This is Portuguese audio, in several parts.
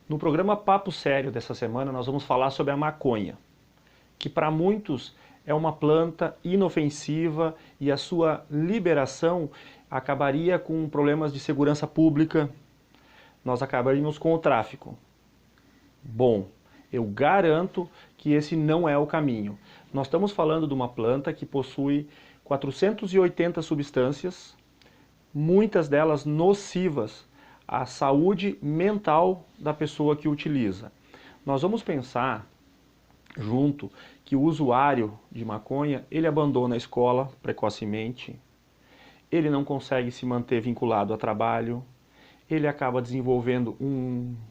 No programa Papo Sério dessa semana nós vamos falar sobre a maconha, que para muitos é uma planta inofensiva e a sua liberação acabaria com problemas de segurança pública, nós acabaríamos com o tráfico. Bom, eu garanto que esse não é o caminho. Nós estamos falando de uma planta que possui 480 substâncias, muitas delas nocivas à saúde mental da pessoa que utiliza. Nós vamos pensar junto que o usuário de maconha, ele abandona a escola precocemente, ele não consegue se manter vinculado a trabalho, ele acaba desenvolvendo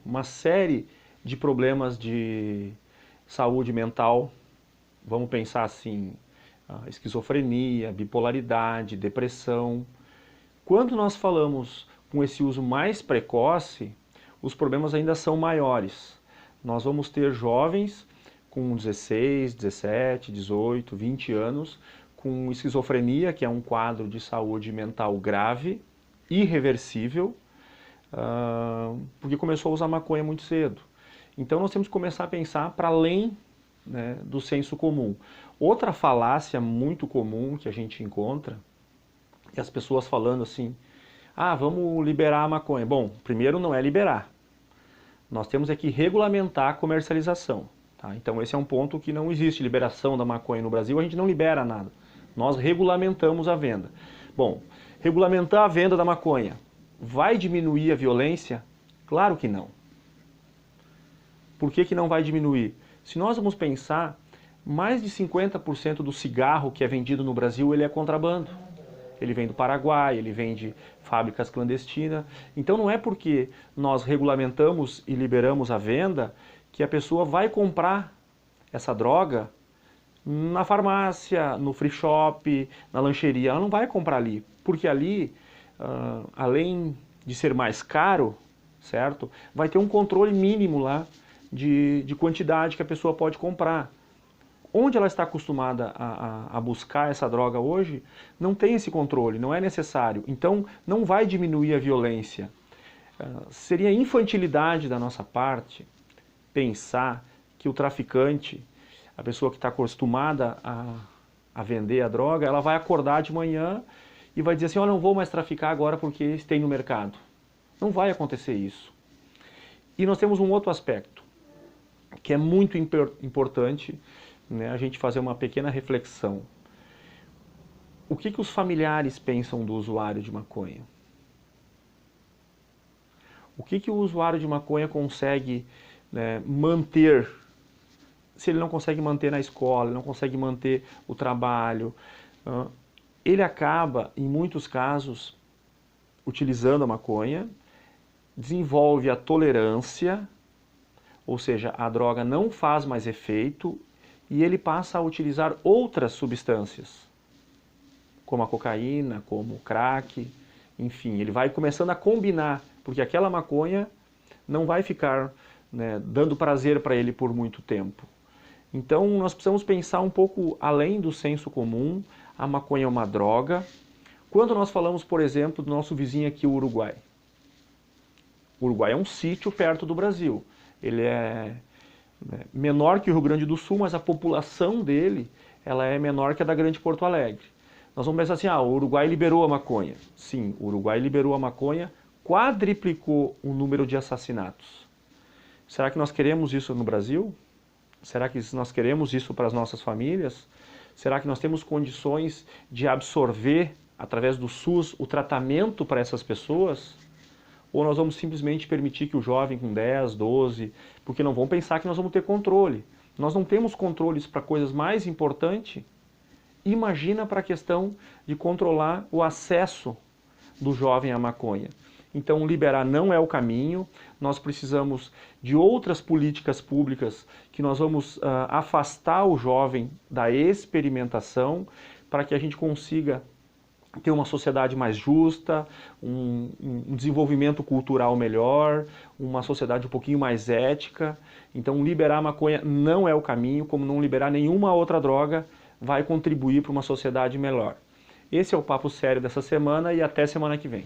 uma série de problemas de saúde mental. Vamos pensar assim, esquizofrenia, bipolaridade, depressão. Quando nós falamos com esse uso mais precoce, os problemas ainda são maiores. Nós vamos ter jovens com 16, 17, 18, 20 anos, com esquizofrenia, que é um quadro de saúde mental grave, irreversível, porque começou a usar maconha muito cedo. Então nós temos que começar a pensar para além, né, do senso comum. Outra falácia muito comum que a gente encontra é as pessoas falando assim, vamos liberar a maconha. Bom, primeiro não é liberar. Nós temos que regulamentar a comercialização. Tá? Então esse é um ponto que não existe liberação da maconha no Brasil, a gente não libera nada. Nós regulamentamos a venda. Bom, regulamentar a venda da maconha vai diminuir a violência? Claro que não. Por que não vai diminuir? Se nós vamos pensar, mais de 50% do cigarro que é vendido no Brasil, ele é contrabando. Ele vem do Paraguai, ele vem de fábricas clandestinas. Então não é porque nós regulamentamos e liberamos a venda que a pessoa vai comprar essa droga na farmácia, no free shop, na lancheria. Ela não vai comprar ali, porque ali, além de ser mais caro, certo? Vai ter um controle mínimo lá de quantidade que a pessoa pode comprar. Onde ela está acostumada a buscar essa droga hoje, não tem esse controle, não é necessário. Então, não vai diminuir a violência. Seria infantilidade da nossa parte pensar que o traficante, a pessoa que está acostumada a vender a droga, ela vai acordar de manhã e vai dizer assim, eu não vou mais traficar agora porque tem no mercado. Não vai acontecer isso. E nós temos um outro aspecto, que é muito importante, né, a gente fazer uma pequena reflexão. O que os familiares pensam do usuário de maconha? O que o usuário de maconha consegue, né, manter, se ele não consegue manter na escola, ele não consegue manter o trabalho, ele acaba, em muitos casos, utilizando a maconha, desenvolve a tolerância, ou seja, a droga não faz mais efeito e ele passa a utilizar outras substâncias, como a cocaína, como o crack, enfim, ele vai começando a combinar, porque aquela maconha não vai ficar, né, dando prazer para ele por muito tempo. Então nós precisamos pensar um pouco além do senso comum. A maconha é uma droga. Quando nós falamos, por exemplo, do nosso vizinho aqui, o Uruguai. O Uruguai é um sítio perto do Brasil. Ele é menor que o Rio Grande do Sul, mas a população dele ela é menor que a da Grande Porto Alegre. Nós vamos pensar assim, o Uruguai liberou a maconha. Sim, o Uruguai liberou a maconha, quadriplicou o número de assassinatos. Será que nós queremos isso no Brasil? Será que nós queremos isso para as nossas famílias? Será que nós temos condições de absorver, através do SUS, o tratamento para essas pessoas? Ou nós vamos simplesmente permitir que o jovem com 10, 12, porque não vão pensar que nós vamos ter controle. Nós não temos controles para coisas mais importantes. Imagina para a questão de controlar o acesso do jovem à maconha. Então liberar não é o caminho, nós precisamos de outras políticas públicas que nós vamos afastar o jovem da experimentação para que a gente consiga ter uma sociedade mais justa, um desenvolvimento cultural melhor, uma sociedade um pouquinho mais ética. Então liberar a maconha não é o caminho, como não liberar nenhuma outra droga vai contribuir para uma sociedade melhor. Esse é o Papo Sério dessa semana e até semana que vem.